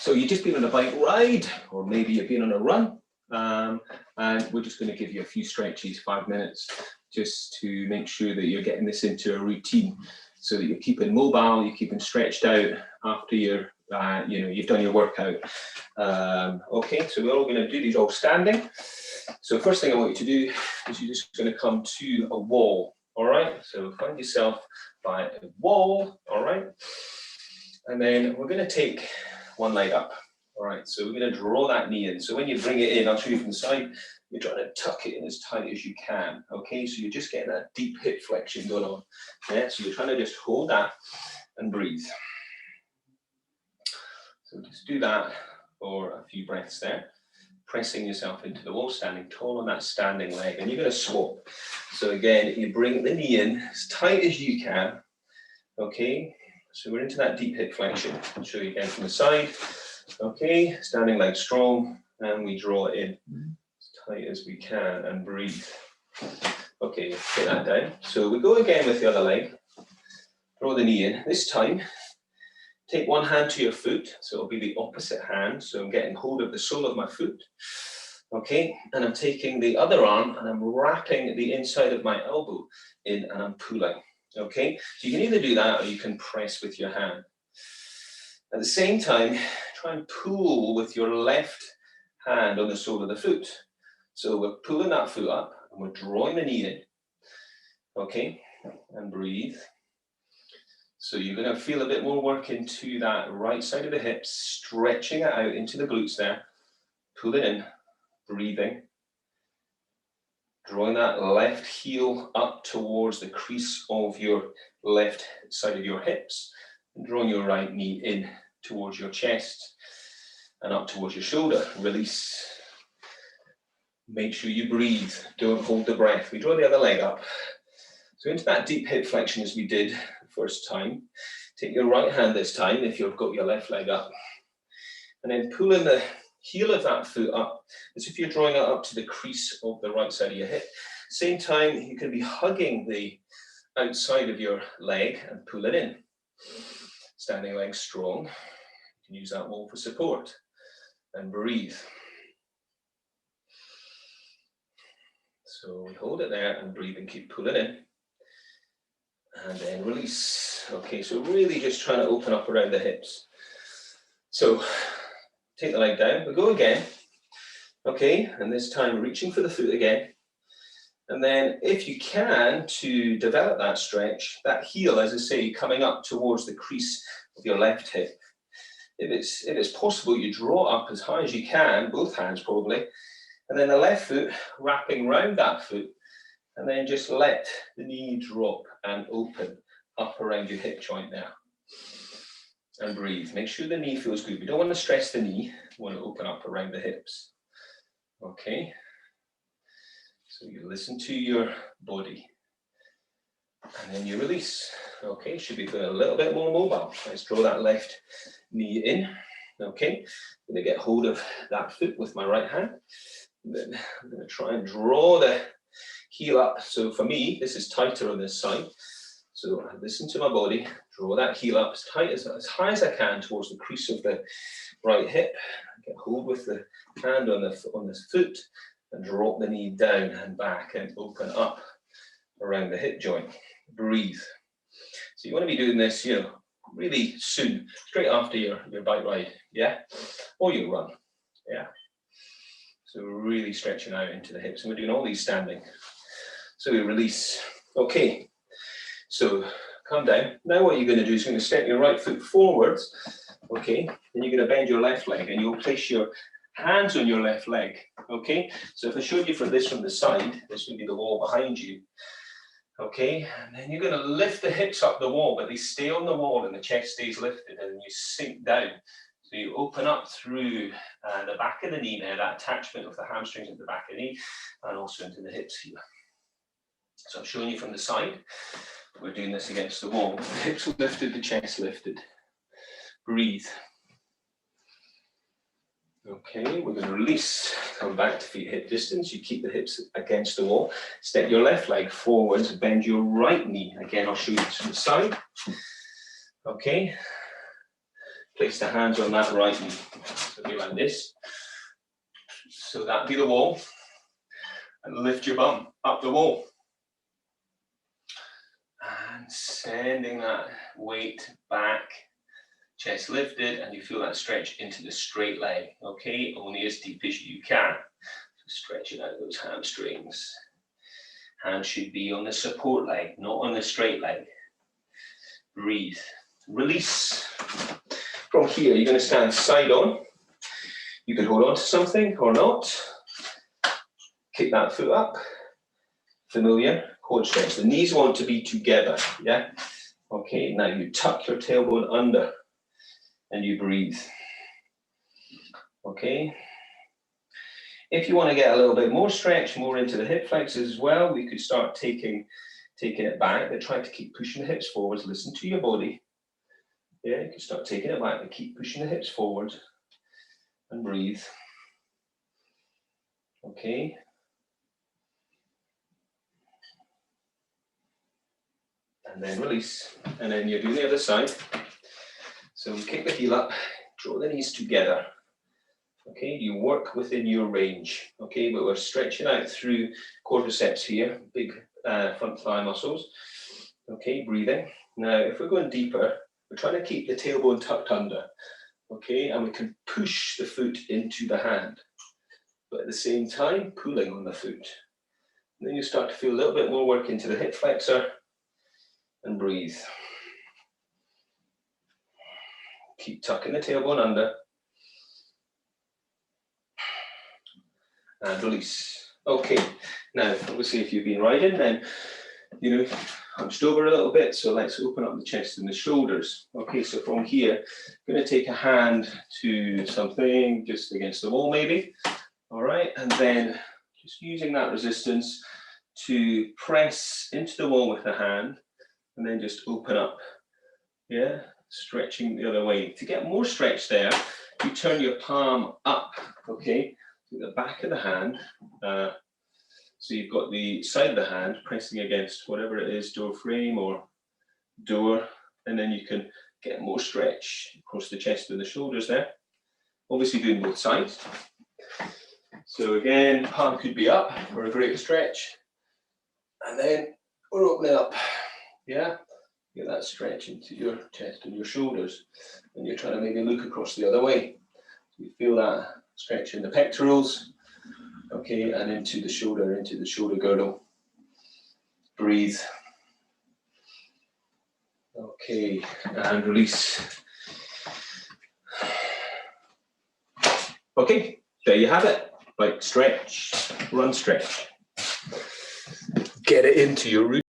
So you've just been on a bike ride, or maybe you've been on a run, and we're just going to give you a few stretches, 5 minutes, just to make sure that you're getting this into a routine, so that you're keeping mobile, you're keeping stretched out after you've done your workout. Okay, so we're all going to do these all standing. So first thing I want you to do is you're just going to come to a wall. All right, so find yourself by a wall. All right, and then we're going to take one leg up. All right, so we're going to draw that knee in. So when you bring it in, I'll show you from the side, you're trying to tuck it in as tight as you can. Okay, so you're just getting that deep hip flexion going on. Yeah, so you're trying to just hold that and breathe. So just do that for a few breaths there. Pressing yourself into the wall, standing tall on that standing leg, and you're going to swap. So again, you bring the knee in as tight as you can. Okay, so we're into that deep hip flexion. I'll show you again from the side. Okay, standing leg strong, and we draw it in as tight as we can and breathe. Okay, get that down. So we go again with the other leg. Draw the knee in. This time, take one hand to your foot, so it'll be the opposite hand. So I'm getting hold of the sole of my foot. Okay, and I'm taking the other arm and I'm wrapping the inside of my elbow in and I'm pulling. Okay, so you can either do that or you can press with your hand. At the same time, try and pull with your left hand on the sole of the foot. So we're pulling that foot up and we're drawing the knee in. Okay, and breathe. So you're going to feel a bit more work into that right side of the hips, stretching it out into the glutes there. Pull it in, breathing. Drawing that left heel up towards the crease of your left side of your hips. And drawing your right knee in towards your chest and up towards your shoulder. Release. Make sure you breathe. Don't hold the breath. We draw the other leg up. So into that deep hip flexion as we did the first time. Take your right hand this time if you've got your left leg up. And then pulling the heel of that foot up as if you're drawing it up to the crease of the right side of your hip. Same time, you can be hugging the outside of your leg and pull it in. Standing leg strong. You can use that wall for support. And breathe. So we hold it there and breathe and keep pulling in. And then release. Okay, so really just trying to open up around the hips. So take the leg down, we go again. Okay, and this time reaching for the foot again. And then if you can, to develop that stretch, that heel, as I say, coming up towards the crease of your left hip. If it's possible, you draw up as high as you can, both hands probably, and then the left foot wrapping round that foot, and then just let the knee drop and open up around your hip joint there. And breathe. Make sure the knee feels good. We don't want to stress the knee. We want to open up around the hips. Okay. So you listen to your body. And then you release. Okay, should be feeling a little bit more mobile. Let's draw that left knee in. Okay. I'm going to get hold of that foot with my right hand. Then I'm going to try and draw the heel up. So for me, this is tighter on this side. So I listen to my body, draw that heel up as high as I can towards the crease of the right hip. Get hold with the hand on this foot and drop the knee down and back and open up around the hip joint. Breathe. So you want to be doing this, really soon, straight after your bike ride, yeah? Or your run, yeah? So we're really stretching out into the hips and we're doing all these standing. So we release. Okay. So come down. Now what you're going to do is you're going to step your right foot forwards, okay? Then you're going to bend your left leg and you'll place your hands on your left leg, okay? So if I showed you from the side, this would be the wall behind you, okay? And then you're going to lift the hips up the wall, but they stay on the wall and the chest stays lifted and you sink down. So you open up through the back of the knee there, that attachment of the hamstrings at the back of the knee and also into the hips here. So I'm showing you from the side. We're doing this against the wall. The hips lifted, the chest lifted. Breathe. Okay, we're going to release. Come back to feet hip distance. You keep the hips against the wall. Step your left leg forwards. Bend your right knee. Again, I'll show you this from the side. Okay. Place the hands on that right knee. be like this. So that'd be the wall. And lift your bum up the wall. And sending that weight back, chest lifted, and you feel that stretch into the straight leg, okay? Only as deep as you can. So stretching out those hamstrings. Hand should be on the support leg, not on the straight leg. Breathe. Release. From here, you're going to stand side on. You can hold on to something or not. Kick that foot up. Familiar quad stretch. The knees want to be together, yeah? Okay, now you tuck your tailbone under and you breathe. Okay. If you want to get a little bit more stretch, more into the hip flexors as well, we could start taking it back, but try to keep pushing the hips forwards. Listen to your body. Yeah, you can start taking it back, but keep pushing the hips forward and breathe. Okay. And then release. And then you do the other side. So kick the heel up, draw the knees together. Okay, you work within your range. Okay, but we're stretching out through quadriceps here, big front thigh muscles. Okay, breathing. Now, if we're going deeper, we're trying to keep the tailbone tucked under. Okay, and we can push the foot into the hand, but at the same time, pulling on the foot. And then you start to feel a little bit more work into the hip flexor and breathe. Keep tucking the tailbone under. And release. Okay, now obviously if you've been riding, then you know, hunched over a little bit, so let's open up the chest and the shoulders. Okay, so from here, I'm going to take a hand to something just against the wall maybe. All right, and then just using that resistance to press into the wall with the hand and then just open up. Yeah, stretching the other way. To get more stretch there, you turn your palm up, okay? The back of the hand, so you've got the side of the hand pressing against whatever it is, door frame or door, and then you can get more stretch across the chest and the shoulders there. Obviously doing both sides. So again, palm could be up for a great stretch, and then we're opening up, yeah? Get that stretch into your chest and your shoulders, and you're trying to maybe look across the other way. You feel that stretch in the pectorals, okay, and into the shoulder girdle. Breathe. Okay, and release. Okay, there you have it. Like stretch, run stretch. Get it into your routine.